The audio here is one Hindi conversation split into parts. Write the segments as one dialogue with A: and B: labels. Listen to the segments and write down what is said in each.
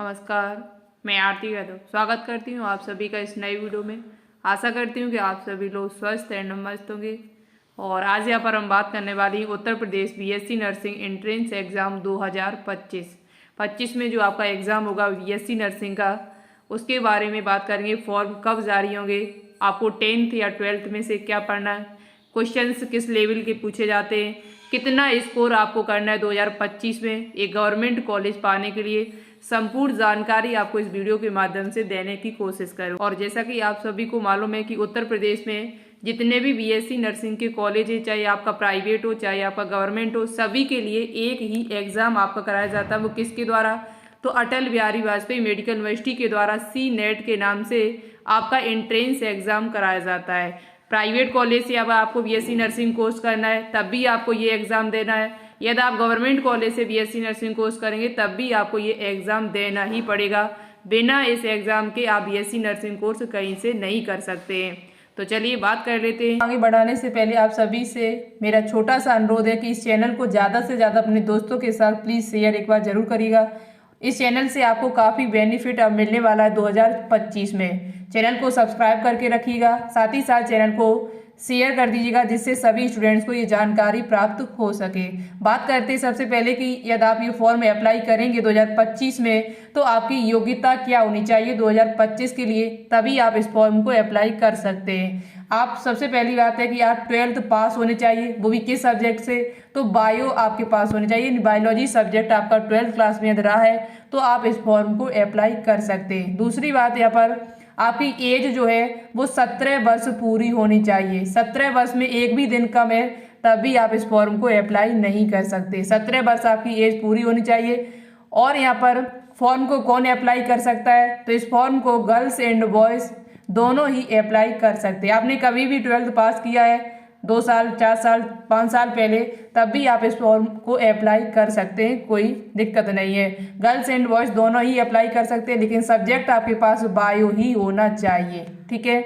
A: नमस्कार। मैं आरती यादव स्वागत करती हूँ आप सभी का इस नए वीडियो में। आशा करती हूँ कि आप सभी लोग स्वस्थ एंड मस्त होंगे। और आज यहाँ पर हम बात करने वाली हैं Uttar Pradesh BSc nursing entrance exam 2025 में जो आपका एग्ज़ाम होगा बीएससी नर्सिंग का, उसके बारे में बात करेंगे। फॉर्म कब जारी होंगे, आपको 10th या 12th में से क्या पढ़ना है, क्वेश्चंस किस लेवल के पूछे जाते हैं, कितना स्कोर आपको करना है 2025 में एक गवर्नमेंट कॉलेज पाने के लिए, संपूर्ण जानकारी आपको इस वीडियो के माध्यम से देने की कोशिश करूँ। और जैसा कि आप सभी को मालूम है कि उत्तर प्रदेश में जितने भी बीएससी नर्सिंग के कॉलेज है, चाहे आपका प्राइवेट हो चाहे आपका गवर्नमेंट हो, सभी के लिए एक ही एग्ज़ाम आपका कराया जाता है। वो किसके द्वारा? तो अटल बिहारी वाजपेयी मेडिकल यूनिवर्सिटी के द्वारा सी नेट के नाम से आपका एंट्रेंस एग्ज़ाम कराया जाता है। प्राइवेट कॉलेज से अब आपको बीएससी नर्सिंग कोर्स करना है तब भी आपको ये एग्ज़ाम देना है। यदि आप गवर्नमेंट कॉलेज से बीएससी नर्सिंग कोर्स करेंगे तब भी आपको ये एग्ज़ाम देना ही पड़ेगा। बिना इस एग्ज़ाम के आप बीएससी नर्सिंग कोर्स कहीं से नहीं कर सकते हैं। तो चलिए बात कर लेते हैं। आगे बढ़ाने से पहले आप सभी से मेरा छोटा सा अनुरोध है कि इस चैनल को ज़्यादा से ज़्यादा अपने दोस्तों के साथ प्लीज़ शेयर एक बार जरूर करिएगा। इस चैनल से आपको काफ़ी बेनिफिट अब मिलने वाला है 2025 में। चैनल को सब्सक्राइब करके रखिएगा, साथ ही साथ चैनल को शेयर कर दीजिएगा जिससे सभी स्टूडेंट्स को ये जानकारी प्राप्त हो सके। बात करते हैं सबसे पहले कि यदि आप ये फॉर्म अप्लाई करेंगे 2025 में तो आपकी योग्यता क्या होनी चाहिए 2025 के लिए, तभी आप इस फॉर्म को अप्लाई कर सकते हैं। आप सबसे पहली बात है कि आप 12th पास होने चाहिए, वो भी किस सब्जेक्ट से? तो बायो आपके पास होने चाहिए। बायोलॉजी सब्जेक्ट आपका 12th क्लास में यदि रहा है तो आप इस फॉर्म को अप्लाई कर सकते हैं। दूसरी बात यहाँ पर आपकी एज जो है वो 17 वर्ष पूरी होनी चाहिए। 17 वर्ष में एक भी दिन कम है तभी आप इस फॉर्म को अप्लाई नहीं कर सकते। 17 वर्ष आपकी एज पूरी होनी चाहिए। और यहाँ पर फॉर्म को कौन अप्लाई कर सकता है? तो इस फॉर्म को गर्ल्स एंड बॉयज़ दोनों ही अप्लाई कर सकते हैं। आपने कभी भी 12th पास किया है 2 साल 4 साल 5 साल पहले, तब भी आप इस फॉर्म को अप्लाई कर सकते हैं, कोई दिक्कत नहीं है। गर्ल्स एंड बॉयज़ दोनों ही अप्लाई कर सकते हैं, लेकिन सब्जेक्ट आपके पास बायो ही होना चाहिए। ठीक है,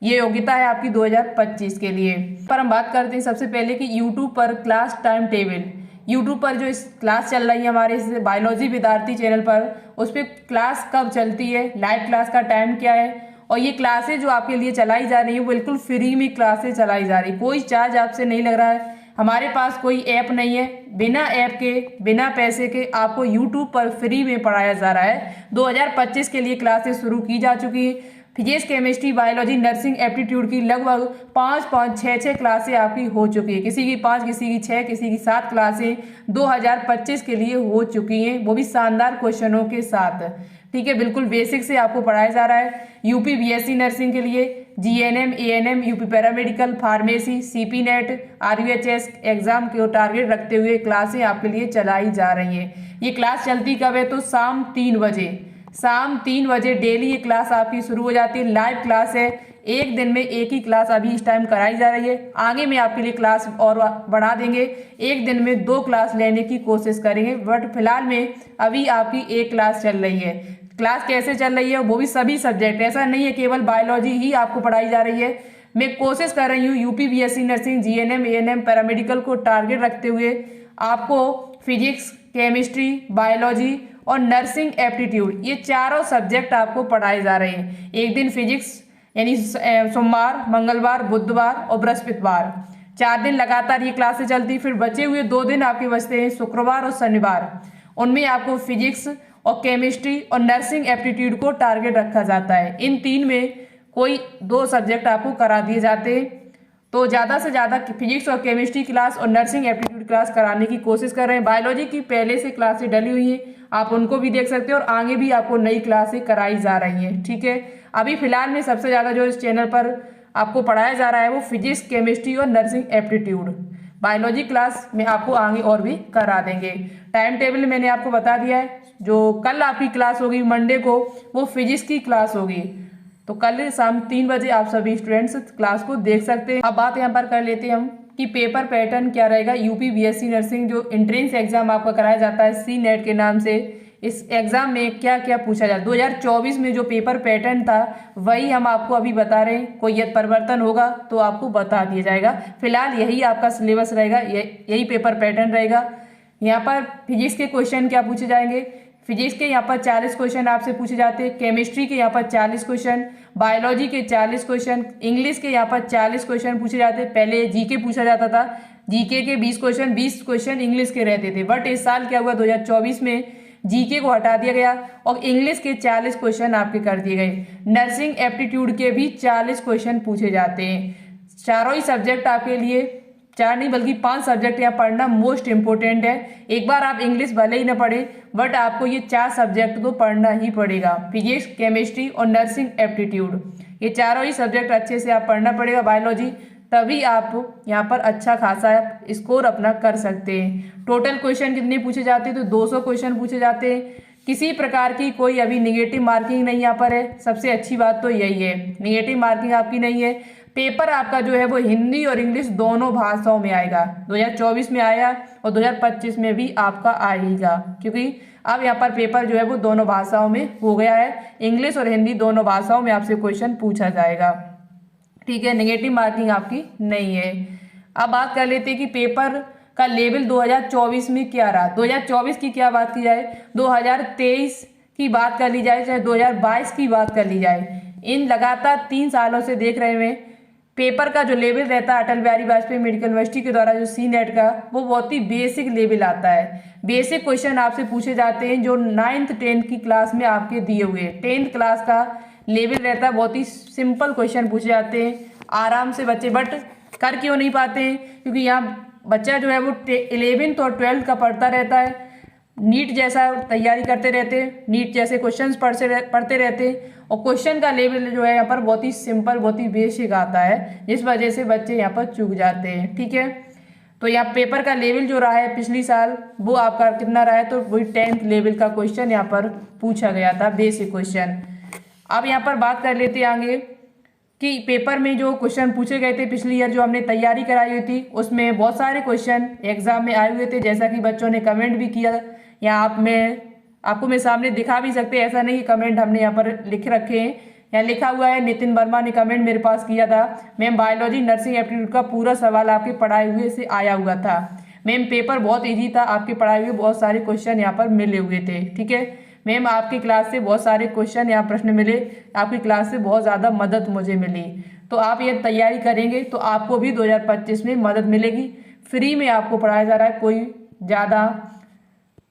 A: ये योग्यता है आपकी 2025 के लिए। पर हम बात करते हैं सबसे पहले कि यूट्यूब पर क्लास टाइम टेबल, यूट्यूब पर जो इस क्लास चल रही है हमारे इस बायोलॉजी विद्यार्थी चैनल पर, उस पर क्लास कब चलती है, लाइव क्लास का टाइम क्या है, और ये क्लासेज जो आपके लिए चलाई जा रही है बिल्कुल फ्री में क्लासेज चलाई जा रही है, कोई चार्ज आपसे नहीं लग रहा है। हमारे पास कोई ऐप नहीं है, बिना ऐप के बिना पैसे के आपको यूट्यूब पर फ्री में पढ़ाया जा रहा है। 2025 के लिए क्लासेस शुरू की जा चुकी है। Physics chemistry biology nursing aptitude की लगभग 5-6 क्लासें आपकी हो चुकी है। किसी की 5 किसी की 6 किसी की 7 क्लासें 2025 के लिए हो चुकी हैं, वो भी शानदार क्वेश्चनों के साथ। ठीक है, बिल्कुल बेसिक से आपको पढ़ाया जा रहा है। यूपी बीएससी नर्सिंग के लिए GNM ANM UP paramedical pharmacy CP net RUHS exam को टारगेट रखते हुए क्लासें आपके लिए चलाई जा रही हैं। ये क्लास चलती कब है? तो शाम 3 बजे डेली ये क्लास आपकी शुरू हो जाती है। लाइव क्लास है, एक दिन में एक ही क्लास अभी इस टाइम कराई जा रही है। आगे में आपके लिए क्लास और बढ़ा देंगे, एक दिन में 2 क्लास लेने की कोशिश करेंगे, बट फिलहाल में अभी आपकी एक क्लास चल रही है। क्लास कैसे चल रही है? वो भी सभी सब्जेक्ट, ऐसा नहीं है केवल बायोलॉजी ही आपको पढ़ाई जा रही है। मैं कोशिश कर रही हूँ UP BSc nursing GNM ANM paramedical को टारगेट रखते हुए आपको फिजिक्स केमिस्ट्री बायोलॉजी और नर्सिंग एप्टीट्यूड ये चारों सब्जेक्ट आपको पढ़ाए जा रहे हैं। एक दिन फिजिक्स यानी सोमवार मंगलवार बुधवार और बृहस्पतिवार, 4 दिन लगातार ये क्लासेस चलती। फिर बचे हुए 2 दिन आपके बचते हैं शुक्रवार और शनिवार, उनमें आपको फिजिक्स और केमिस्ट्री और नर्सिंग एप्टीट्यूड को टारगेट रखा जाता है। इन 3 में कोई 2 सब्जेक्ट आपको करा दिए जाते हैं। तो ज़्यादा से ज़्यादा फिजिक्स और केमिस्ट्री क्लास और नर्सिंग एप्टीट्यूड क्लास कराने की कोशिश कर रहे हैं। बायोलॉजी की पहले से क्लासें डली हुई हैं, आप उनको भी देख सकते हैं, और आगे भी आपको नई क्लासें कराई जा रही हैं। ठीक है, अभी फिलहाल में सबसे ज़्यादा जो इस चैनल पर आपको पढ़ाया जा रहा है वो फिजिक्स केमिस्ट्री और नर्सिंग एप्टीट्यूड। बायोलॉजी क्लास में आपको आगे और भी करा देंगे। टाइम टेबल मैंने आपको बता दिया है। जो कल आपकी क्लास होगी मंडे को, वो फिजिक्स की क्लास होगी, तो कल शाम 3 बजे आप सभी स्टूडेंट्स क्लास को देख सकते हैं। अब बात यहाँ पर कर लेते हैं हम कि पेपर पैटर्न क्या रहेगा। यूपी बीएससी नर्सिंग जो एंट्रेंस एग्जाम आपका कराया जाता है सी नेट के नाम से, इस एग्जाम में क्या क्या पूछा जाए 2024 में जो पेपर पैटर्न था वही हम आपको अभी बता रहे हैं। कोई यदि परिवर्तन होगा तो आपको बता दिया जाएगा। फिलहाल यही आपका सिलेबस रहेगा, यही पेपर पैटर्न रहेगा। यहाँ पर फिजिक्स के क्वेश्चन क्या पूछे जाएंगे? फिजिक्स के यहाँ पर 40 क्वेश्चन आपसे पूछे जाते हैं, केमिस्ट्री के यहाँ पर 40 क्वेश्चन, बायोलॉजी के 40 क्वेश्चन, इंग्लिश के यहाँ पर 40 क्वेश्चन पूछे जाते हैं। पहले जीके पूछा जाता था, जीके के 20 क्वेश्चन इंग्लिश के रहते थे, बट इस साल क्या हुआ 2024 में जीके को हटा दिया गया और इंग्लिश के 40 क्वेश्चन आपके कर दिए गए। नर्सिंग एप्टीट्यूड के भी 40 क्वेश्चन पूछे जाते हैं। चारों ही सब्जेक्ट आपके लिए, 4 नहीं बल्कि 5 सब्जेक्ट यहाँ पढ़ना मोस्ट इंपॉर्टेंट है। एक बार आप इंग्लिश भले ही ना पढ़े, बट आपको ये 4 सब्जेक्ट तो पढ़ना ही पड़ेगा, फिजिक्स, केमिस्ट्री और नर्सिंग एप्टीट्यूड। ये चारों ही सब्जेक्ट अच्छे से आप पढ़ना पड़ेगा, बायोलॉजी, तभी आप यहाँ पर अच्छा खासा स्कोर अपना कर सकते हैं। टोटल क्वेश्चन कितने पूछे जाते हैं तो 200 क्वेश्चन पूछे जाते हैं। किसी प्रकार की कोई अभी निगेटिव मार्किंग नहीं यहाँ पर है, सबसे अच्छी बात तो यही है, निगेटिव मार्किंग आपकी नहीं है। पेपर आपका जो है वो हिंदी और इंग्लिश दोनों भाषाओं में आएगा। 2024 में आया और 2025 में भी आपका आएगा, क्योंकि अब यहाँ पर पेपर जो है वो दोनों भाषाओं में हो गया है। इंग्लिश और हिंदी दोनों भाषाओं में आपसे क्वेश्चन पूछा जाएगा, ठीक है। नेगेटिव मार्किंग आपकी नहीं है। अब बात कर लेते हैं कि पेपर का लेवल 2024 में क्या रहा। 2024 की क्या बात की जाए, 2023 की बात कर ली जाए, चाहे 2022 की बात कर ली जाए, इन लगातार 3 सालों से देख रहे हैं पेपर का जो लेवल रहता है अटल बिहारी वाजपेयी मेडिकल यूनिवर्सिटी के द्वारा जो सी नेट का, वो बहुत ही बेसिक लेवल आता है। बेसिक क्वेश्चन आपसे पूछे जाते हैं जो 9th 10th की क्लास में आपके दिए हुए हैं। 10th क्लास का लेवल रहता है, बहुत ही सिंपल क्वेश्चन पूछे जाते हैं, आराम से बच्चे, बट कर क्यों नहीं पाते हैं, क्योंकि यहाँ बच्चा जो है वो 11th और 12th का पढ़ता रहता है, नीट जैसा तैयारी करते रहते, नीट जैसे क्वेश्चंस पढ़ते रहते, और क्वेश्चन का लेवल जो है यहाँ पर बहुत ही सिंपल, बहुत ही बेसिक आता है, जिस वजह से बच्चे यहाँ पर चूक जाते हैं, ठीक है। तो यहाँ पेपर का लेवल जो रहा है पिछली साल वो आपका कितना रहा है, तो वही 10th लेवल का क्वेश्चन यहाँ पर पूछा गया था, बेसिक क्वेश्चन। अब यहाँ पर बात कर लेते हैं आगे कि पेपर में जो क्वेश्चन पूछे गए थे पिछली ईयर जो हमने तैयारी कराई हुई थी, उसमें बहुत सारे क्वेश्चन एग्जाम में आए हुए थे, जैसा कि बच्चों ने कमेंट भी किया। यहाँ आपको मैं सामने दिखा भी सकते हैं, ऐसा नहीं कि कमेंट हमने यहाँ पर लिख रखे हैं, यहाँ लिखा हुआ है, नितिन वर्मा ने कमेंट मेरे पास किया था, मैम बायोलॉजी नर्सिंग एप्टीट्यूड का पूरा सवाल आपके पढ़ाए हुए से आया हुआ था, मैम पेपर बहुत ईजी था, आपके पढ़ाए हुए बहुत सारे क्वेश्चन यहाँ पर मिले हुए थे, ठीक है मैम, आपकी क्लास से बहुत सारे क्वेश्चन यहाँ प्रश्न मिले, आपकी क्लास से बहुत ज़्यादा मदद मुझे मिली। तो आप ये तैयारी करेंगे तो आपको भी 2025 में मदद मिलेगी। फ्री में आपको पढ़ाया जा रहा है, कोई ज़्यादा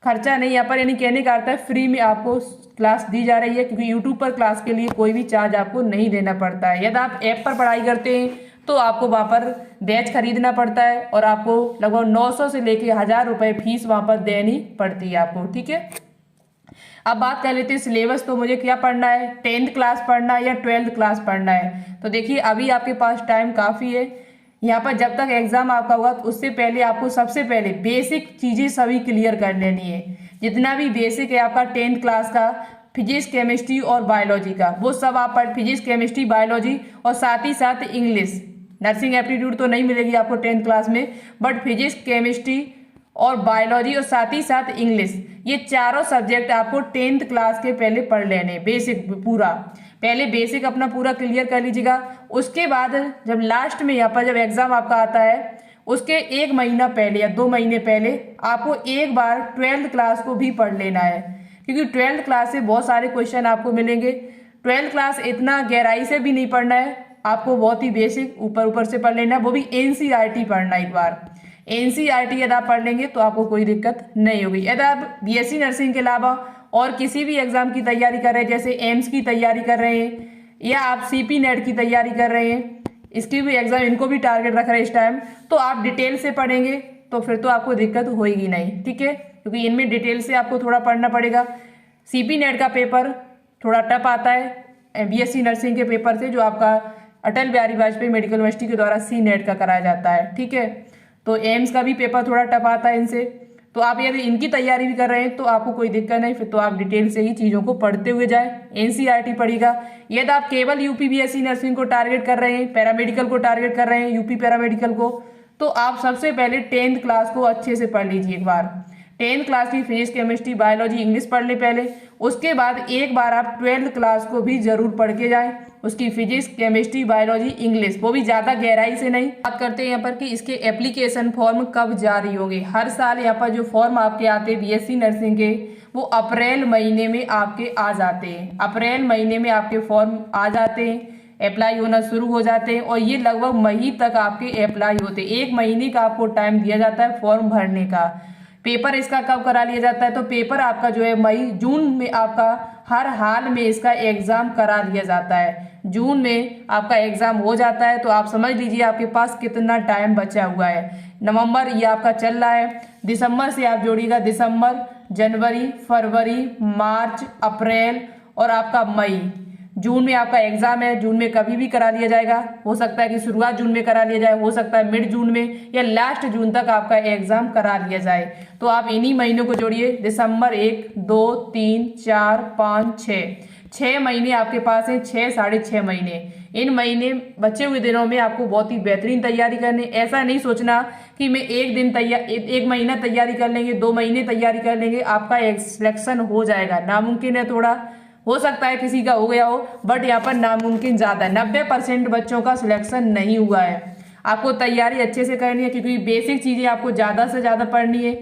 A: खर्चा नहीं यहाँ पर, यानी कहने का अर्थ है फ्री में आपको क्लास दी जा रही है, क्योंकि यूट्यूब पर क्लास के लिए कोई भी चार्ज आपको नहीं देना पड़ता है। यदि आप ऐप पर पढ़ाई करते हैं तो आपको वहाँ पर बैच खरीदना पड़ता है और आपको लगभग 900 से लेके 1000 रुपये फीस वहाँ पर देनी पड़ती है आपको, ठीक है। अब बात कर लेते हैं सिलेबस, तो मुझे क्या पढ़ना है, 10th क्लास पढ़ना है या 12th क्लास पढ़ना है। तो देखिए अभी आपके पास टाइम काफ़ी है, यहाँ पर जब तक एग्जाम आपका होगा तो उससे पहले आपको सबसे पहले बेसिक चीज़ें सभी क्लियर कर लेनी है। जितना भी बेसिक है आपका 10th क्लास का, फिजिक्स, केमिस्ट्री और बायोलॉजी का, वो सब आप फिजिक्स, केमिस्ट्री, बायोलॉजी और साथ ही साथ इंग्लिश। नर्सिंग एप्टीट्यूड तो नहीं मिलेगी आपको 10th क्लास में, बट फिजिक्स, केमिस्ट्री और बायोलॉजी और साथ ही साथ इंग्लिश, ये चारों सब्जेक्ट आपको 10th क्लास के पहले पढ़ लेने, बेसिक पूरा, पहले बेसिक अपना पूरा क्लियर कर लीजिएगा। उसके बाद जब लास्ट में यहाँ पर जब एग्जाम आपका आता है उसके 1 महीना पहले या 2 महीने पहले आपको एक बार 12th क्लास को भी पढ़ लेना है, क्योंकि 12th क्लास से बहुत सारे क्वेश्चन आपको मिलेंगे। 12th क्लास इतना गहराई से भी नहीं पढ़ना है आपको, बहुत ही बेसिक ऊपर से पढ़ लेना है, वो भी NCERT पढ़ना एक बार। NCERT यदि आप पढ़ लेंगे तो आपको कोई दिक्कत नहीं होगी। यदि आप BSc नर्सिंग के अलावा और किसी भी एग्जाम की तैयारी कर रहे हैं, जैसे एम्स की तैयारी कर रहे हैं या आप CP नेट की तैयारी कर रहे हैं, इसकी भी एग्जाम, इनको भी टारगेट रख रहे हैं इस टाइम, तो आप डिटेल से पढ़ेंगे तो फिर तो आपको दिक्कत होगी नहीं, ठीक है, क्योंकि इनमें डिटेल से आपको थोड़ा पढ़ना पड़ेगा। CP नेट का पेपर थोड़ा टफ आता है BSc नर्सिंग के पेपर से, जो आपका अटल बिहारी वाजपेयी मेडिकल यूनिवर्सिटी के द्वारा C नेट का कराया जाता है, ठीक है। तो एम्स का भी पेपर थोड़ा टफ आता है इनसे, तो आप यदि इनकी तैयारी भी कर रहे हैं तो आपको कोई दिक्कत नहीं, फिर तो आप डिटेल से ही चीज़ों को पढ़ते हुए जाए। NCERT पढ़िएगा। यदि आप केवल UP BSc नर्सिंग को टारगेट कर रहे हैं, पैरामेडिकल को टारगेट कर रहे हैं, UP पैरामेडिकल को, तो आप सबसे पहले 10th क्लास को अच्छे से पढ़ लीजिए एक बार। 10th क्लास की फिजिक्स, केमिस्ट्री, बायोलॉजी, इंग्लिश पढ़ ले पहले, उसके बाद एक बार आप 12th क्लास को भी जरूर पढ़ के जाएं, उसकी फिजिक्स, केमिस्ट्री, बायोलॉजी, इंग्लिश, वो भी ज़्यादा गहराई से नहीं। बात करते हैं यहाँ पर कि इसके एप्लीकेशन फॉर्म कब जारी होंगे। हर साल यहाँ पर जो फॉर्म आपके आते हैं BSc नर्सिंग के, वो अप्रैल महीने में आपके आ जाते हैं। अप्रैल महीने में आपके फॉर्म आ जाते हैं, अप्लाई होना शुरू हो जाते हैं और ये लगभग मई तक आपके अप्लाई होते हैं। 1 महीने का आपको टाइम दिया जाता है फॉर्म भरने का। पेपर इसका कब करा लिया जाता है, तो पेपर आपका जो है मई जून में आपका हर हाल में इसका एग्जाम करा लिया जाता है। जून में आपका एग्जाम हो जाता है, तो आप समझ लीजिए आपके पास कितना टाइम बचा हुआ है। नवंबर ये आपका चल रहा है, दिसंबर से आप जोड़िएगा, दिसंबर, जनवरी, फरवरी, मार्च, अप्रैल और आपका मई। जून में आपका एग्जाम है, जून में कभी भी करा लिया जाएगा, हो सकता है कि शुरुआत जून में करा लिया जाए, हो सकता है मिड जून में या लास्ट जून तक आपका एग्जाम करा लिया जाए। तो आप इन्हीं महीनों को जोड़िए, दिसंबर 1, 2, 3, 4, 5, 6 महीने आपके पास है, 6 साढ़े 6 महीने। इन महीने बचे हुए दिनों में आपको बहुत ही बेहतरीन तैयारी करनी। ऐसा नहीं सोचना कि मैं एक महीना तैयारी कर लेंगे, 2 महीने तैयारी कर लेंगे आपका सिलेक्शन हो जाएगा, नामुमकिन है। थोड़ा हो सकता है किसी का हो गया हो, बट यहाँ पर नामुमकिन ज़्यादा है। 90% बच्चों का सिलेक्शन नहीं हुआ है। आपको तैयारी अच्छे से करनी है, क्योंकि बेसिक चीज़ें आपको ज़्यादा से ज़्यादा पढ़नी है।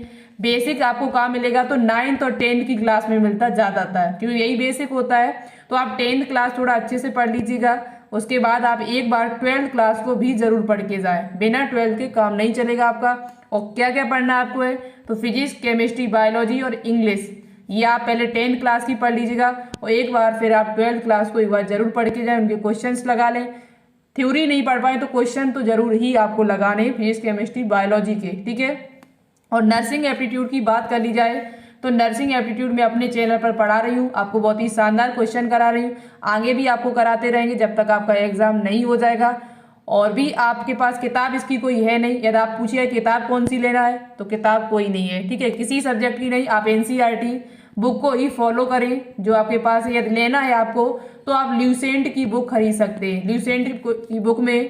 A: बेसिक आपको कहाँ मिलेगा, तो 9th और 10th की क्लास में मिलता ज़्यादातर है, क्योंकि यही बेसिक होता है। तो आप 10th क्लास थोड़ा अच्छे से पढ़ लीजिएगा। उसके बाद आप एक बार 12th क्लास को भी जरूर पढ़ के जाए, बिना 12th के काम नहीं चलेगा आपका। और क्या क्या पढ़ना आपको है, तो फिजिक्स, केमिस्ट्री, बायोलॉजी और इंग्लिश, ये आप पहले 10th क्लास की पढ़ लीजिएगा और एक बार फिर आप 12th क्लास को एक बार जरूर पढ़ के जाए, उनके क्वेश्चंस लगा लें। थ्योरी नहीं पढ़ पाए तो क्वेश्चन तो जरूर ही आपको लगाने फिजिक्स, केमिस्ट्री, बायोलॉजी के, ठीक है। और नर्सिंग एप्टीट्यूड की बात कर ली जाए तो नर्सिंग एप्टीट्यूड में अपने चैनल पर पढ़ा रही हूँ, आपको बहुत ही शानदार क्वेश्चन करा रही हूँ, आगे भी आपको कराते रहेंगे जब तक आपका एग्जाम नहीं हो जाएगा। और भी आपके पास किताब इसकी कोई है नहीं, यदि आप पूछिए किताब कौन सी लेना है, तो किताब कोई नहीं है, ठीक है, किसी सब्जेक्ट की नहीं। आप NCERT बुक को ही फॉलो करें जो आपके पास है। यदि लेना है आपको तो आप ल्यूसेंट की बुक खरीद सकते हैं। ल्यूसेंट की बुक में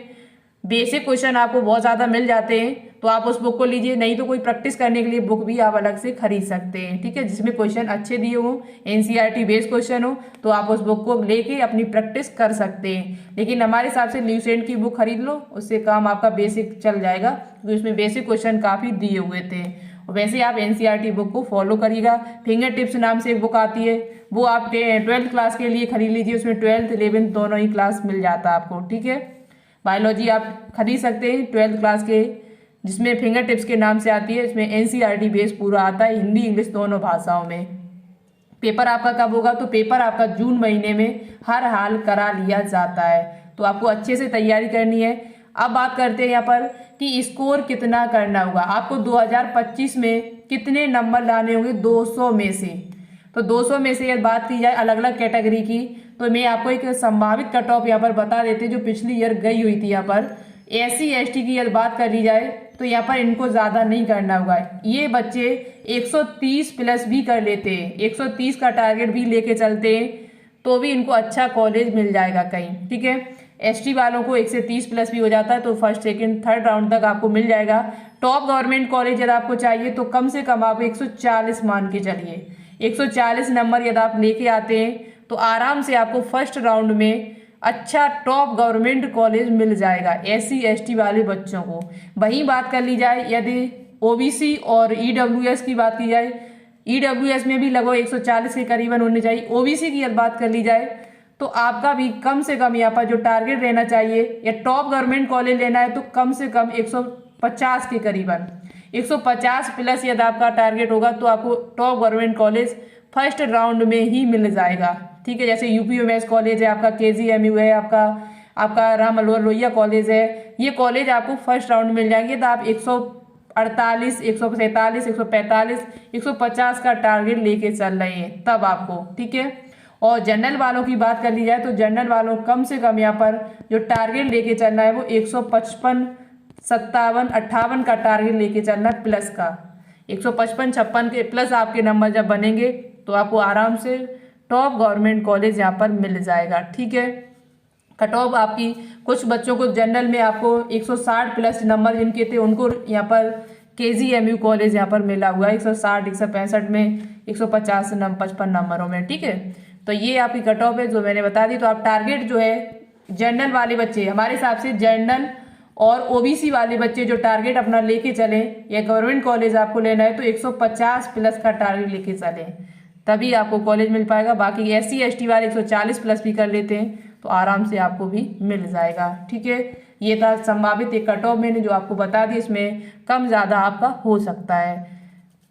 A: बेसिक क्वेश्चन आपको बहुत ज़्यादा मिल जाते हैं, तो आप उस बुक को लीजिए। नहीं तो कोई प्रैक्टिस करने के लिए बुक भी आप अलग से खरीद सकते हैं, ठीक है, जिसमें क्वेश्चन अच्छे दिए हों, NCERT बेस्ड क्वेश्चन हो, तो आप उस बुक को लेके अपनी प्रैक्टिस कर सकते हैं। लेकिन हमारे हिसाब से ल्यूसेंट की बुक खरीद लो, उससे काम आपका बेसिक चल जाएगा, क्योंकि उसमें बेसिक क्वेश्चन काफ़ी दिए हुए थे। वैसे आप NCERT बुक को फॉलो करिएगा। फिंगर टिप्स नाम से एक बुक आती है, वो आप 12th क्लास के लिए खरीद लीजिए, उसमें 12th 11th दोनों ही क्लास मिल जाता है आपको, ठीक है। बायोलॉजी आप खरीद सकते हैं 12th क्लास के, जिसमें फिंगर टिप्स के नाम से आती है, इसमें NCERT बेस पूरा आता है, हिंदी इंग्लिश दोनों भाषाओं में। पेपर आपका कब होगा, तो पेपर आपका जून महीने में हर हाल करा लिया जाता है, तो आपको अच्छे से तैयारी करनी है। अब बात करते हैं यहाँ पर कि स्कोर कितना करना होगा। आपको 2025 में कितने नंबर लाने होंगे 200 में से। तो 200 में से यदि बात की जाए अलग अलग कैटेगरी की, तो मैं आपको एक संभावित कट ऑफ यहाँ पर बता देते जो पिछली ईयर गई हुई थी। यहाँ पर SC ST की यदि बात कर ली जाए तो यहाँ पर इनको ज़्यादा नहीं करना होगा। ये बच्चे 130 प्लस भी कर लेते हैं, 130 का टारगेट भी लेके चलते हैं, तो भी इनको अच्छा कॉलेज मिल जाएगा कहीं, ठीक है। ST वालों को 130 प्लस भी हो जाता है, तो फर्स्ट सेकंड थर्ड राउंड तक आपको मिल जाएगा। टॉप गवर्नमेंट कॉलेज यदि आपको चाहिए तो कम से कम आप 140 मान के चलिए। 140 नंबर यदि आप लेके आते हैं तो आराम से आपको फर्स्ट राउंड में अच्छा टॉप गवर्नमेंट कॉलेज मिल जाएगा SC ST वाले बच्चों को। वहीं बात कर ली जाए यदि OBC और EWS की बात की जाए, EWS में भी लगभग 140 के करीबन होने चाहिए। OBC की यदि बात कर ली जाए तो आपका भी कम से कम यहाँ पर जो टारगेट रहना चाहिए, या टॉप गवर्नमेंट कॉलेज लेना है तो कम से कम 150 के करीबन, 150 प्लस यदि आपका टारगेट होगा तो आपको top government college first round में ही मिल जाएगा, ठीक है। जैसे UPMS कॉलेज है आपका, KGMU है आपका राम मनोहर लोहिया कॉलेज है, ये कॉलेज आपको फर्स्ट राउंड मिल जाएंगे। तो आप 148, 147, 145, 150 का टारगेट लेके चल रहे हैं तब आपको, ठीक है। और जनरल वालों की बात कर ली जाए तो जनरल वालों कम से कम यहाँ पर जो टारगेट लेके चलना है वो 155, 57, 58 का टारगेट लेके चलना है प्लस का। 155, 56 के प्लस आपके नंबर जब बनेंगे तो आपको आराम से टॉप गवर्नमेंट कॉलेज यहाँ पर मिल जाएगा, ठीक है। कट ऑफ आपकी कुछ बच्चों को जनरल में आपको 160 प्लस नंबर जिनके थे उनको यहाँ पर KGMU कॉलेज यहाँ पर मिला हुआ है 160, 165 में, 150 55 नंबरों में, ठीक है। तो ये आपकी कट ऑफ है जो मैंने बता दी। तो आप टारगेट जो है जनरल वाले बच्चे, हमारे हिसाब से जनरल और OBC वाले बच्चे जो टारगेट अपना लेके चलें, या गवर्नमेंट कॉलेज आपको लेना है तो 150 प्लस का टारगेट लेके चलें, तभी आपको कॉलेज मिल पाएगा। बाकी SC ST वाले 140 प्लस भी कर लेते हैं तो आराम से आपको भी मिल जाएगा। ठीक है, ये था संभावित एक कट ऑफ मैंने जो आपको बता दी, इसमें कम ज़्यादा आपका हो सकता है।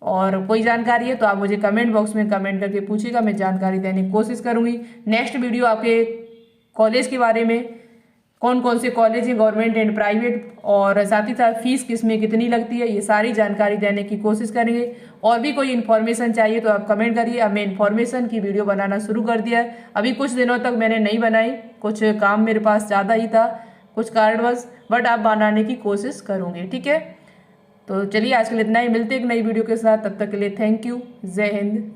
A: और कोई जानकारी है तो आप मुझे कमेंट बॉक्स में कमेंट करके पूछिएगा, मैं जानकारी देने की कोशिश करूँगी। नेक्स्ट वीडियो आपके कॉलेज के बारे में, कौन कौन से कॉलेज हैं गवर्नमेंट एंड प्राइवेट, और साथ ही साथ फीस किसमें कितनी लगती है, ये सारी जानकारी देने की कोशिश करेंगे। और भी कोई इन्फॉर्मेशन चाहिए तो आप कमेंट करिए। अब मैं इन्फॉर्मेशन की वीडियो बनाना शुरू कर दिया है। अभी कुछ दिनों तक मैंने नहीं बनाई, कुछ काम मेरे पास ज़्यादा ही था कुछ कारणवश, बट आप बनाने की कोशिश करूँगी। ठीक है, तो चलिए आज के लिए इतना ही, मिलते एक नई वीडियो के साथ, तब तक के लिए थैंक यू, जय हिंद।